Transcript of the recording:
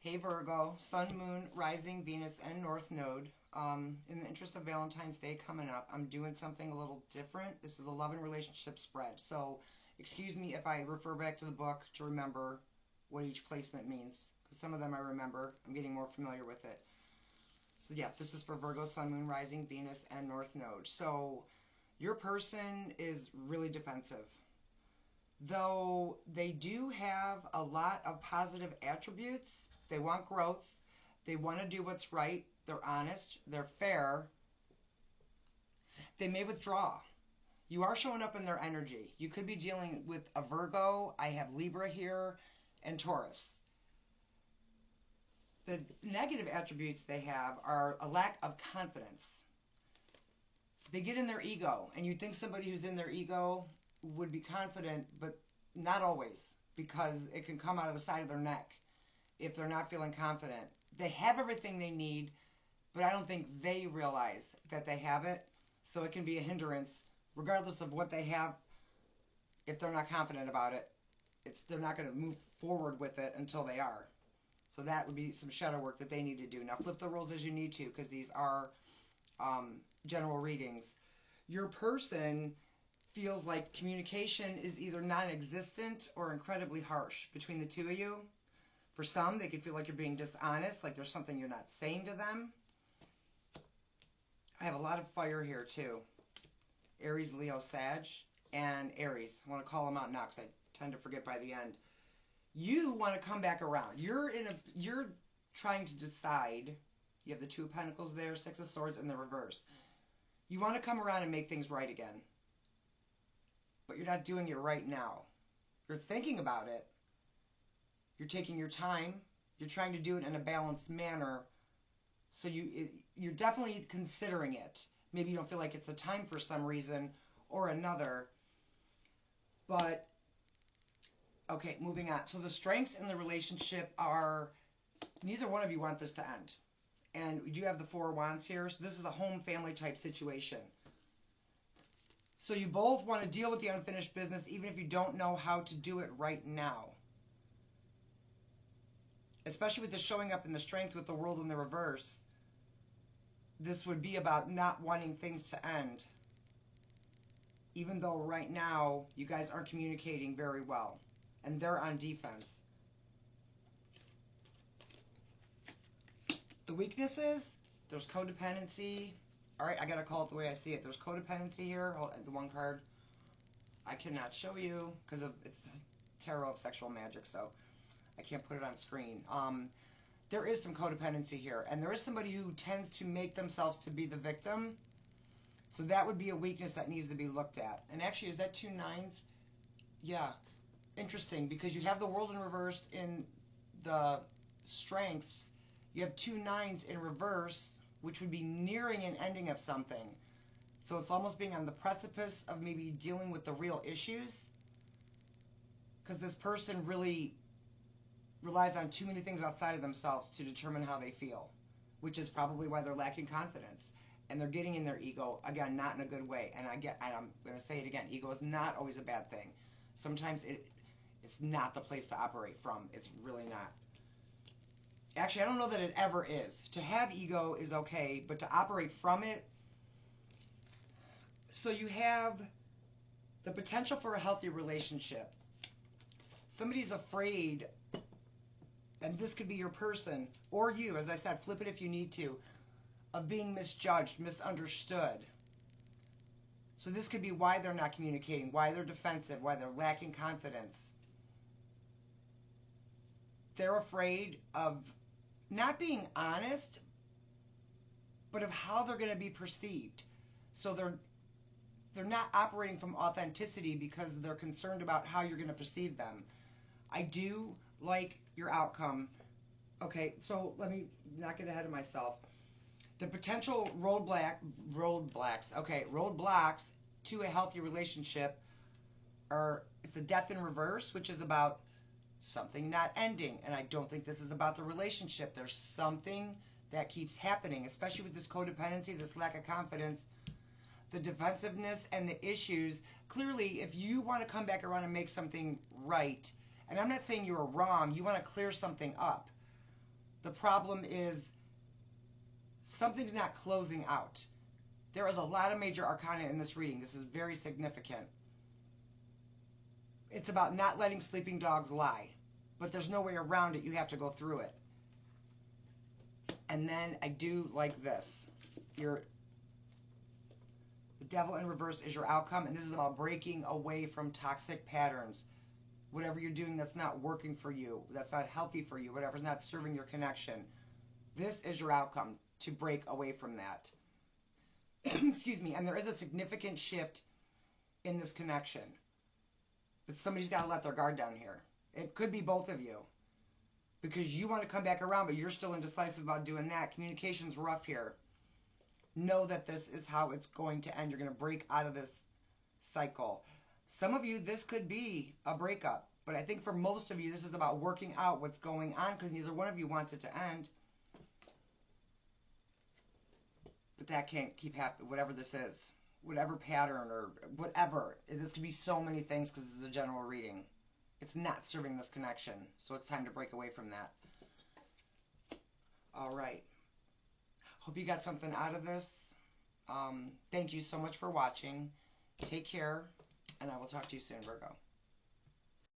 Hey Virgo, Sun, Moon, Rising, Venus, and North Node. In the interest of Valentine's Day coming up, I'm doing something a little different. This is a love and relationship spread. So, excuse me if I refer back to the book to remember what each placement means. Because some of them I remember. I'm getting more familiar with it. So, yeah, this is for Virgo, Sun, Moon, Rising, Venus, and North Node. So, your person is really defensive. Though they do have a lot of positive attributes, they want growth, they want to do what's right, they're honest, they're fair, they may withdraw. You are showing up in their energy. You could be dealing with a Virgo, I have Libra here, and Taurus. The negative attributes they have are a lack of confidence. They get in their ego, and you'd think somebody who's in their ego would be confident, but not always, because it can come out of the side of their neck if they're not feeling confident. They have everything they need, but I don't think they realize that they have it, so it can be a hindrance, regardless of what they have. If they're not confident about it, they're not going to move forward with it until they are. So that would be some shadow work that they need to do. Now flip the roles as you need to, because these are general readings. Your person feels like communication is either non-existent or incredibly harsh between the two of you. For some, they could feel like you're being dishonest, like there's something you're not saying to them. I have a lot of fire here too. Aries, Leo, Sag, and Aries. I want to call them out now because I tend to forget by the end. You want to come back around. You're trying to decide. You have the Two of Pentacles there, Six of Swords, and the reverse. You want to come around and make things right again. But you're not doing it right now. You're thinking about it. You're taking your time. You're trying to do it in a balanced manner. So you're definitely considering it. Maybe you don't feel like it's the time for some reason or another. But, okay, moving on. So the strengths in the relationship are neither one of you want this to end. And we do have the Four of Wands here. So this is a home family type situation. So you both want to deal with the unfinished business even if you don't know how to do it right now. Especially with the showing up in the strength with the world in the reverse. This would be about not wanting things to end. Even though right now you guys aren't communicating very well. And they're on defense. The weaknesses, there's codependency. Alright, I gotta call it the way I see it. There's codependency here. The one card I cannot show you because it's the tarot of sexual magic, so I can't put it on screen. There is some codependency here, and there is somebody who tends to make themselves to be the victim. So that would be a weakness that needs to be looked at. And actually, is that 2 nines? Yeah. Interesting, because you have the world in reverse in the strengths. You have 2 nines in reverse, which would be nearing an ending of something. So it's almost being on the precipice of maybe dealing with the real issues. Because this person really relies on too many things outside of themselves to determine how they feel, which is probably why they're lacking confidence. And they're getting in their ego, again, not in a good way. And I'm going to say it again, ego is not always a bad thing. Sometimes it's not the place to operate from. It's really not. Actually, I don't know that it ever is. To have ego is okay, but to operate from it. So you have the potential for a healthy relationship. Somebody's afraid, and this could be your person, or you, as I said, flip it if you need to, of being misjudged, misunderstood. So this could be why they're not communicating, why they're defensive, why they're lacking confidence. They're afraid of not being honest, but of how they're going to be perceived. So they're not operating from authenticity because they're concerned about how you're going to perceive them. I do like your outcome. Okay, so let me not get ahead of myself. The potential roadblocks to a healthy relationship are, it's the Death in reverse, which is about something not ending. And I don't think this is about the relationship. There's something that keeps happening, especially with this codependency, this lack of confidence, the defensiveness, and the issues. Clearly, if you want to come back around and make something right, and I'm not saying you were wrong, you want to clear something up. The problem is something's not closing out. There is a lot of major arcana in this reading. This is very significant. It's about not letting sleeping dogs lie. But there's no way around it. You have to go through it. And then I do like this. The devil in reverse is your outcome. And this is about breaking away from toxic patterns. Whatever you're doing that's not working for you, that's not healthy for you, whatever's not serving your connection. This is your outcome, to break away from that. Excuse me. And there is a significant shift in this connection. But somebody's got to let their guard down here. It could be both of you. Because you want to come back around, but you're still indecisive about doing that. Communication's rough here. Know that this is how it's going to end. You're going to break out of this cycle. Some of you, this could be a breakup. But I think for most of you, this is about working out what's going on, because neither one of you wants it to end. But that can't keep happening, whatever this is. Whatever pattern or whatever. This could be so many things because it's a general reading. It's not serving this connection. So it's time to break away from that. All right. Hope you got something out of this. Thank you so much for watching. Take care. And I will talk to you soon, Virgo.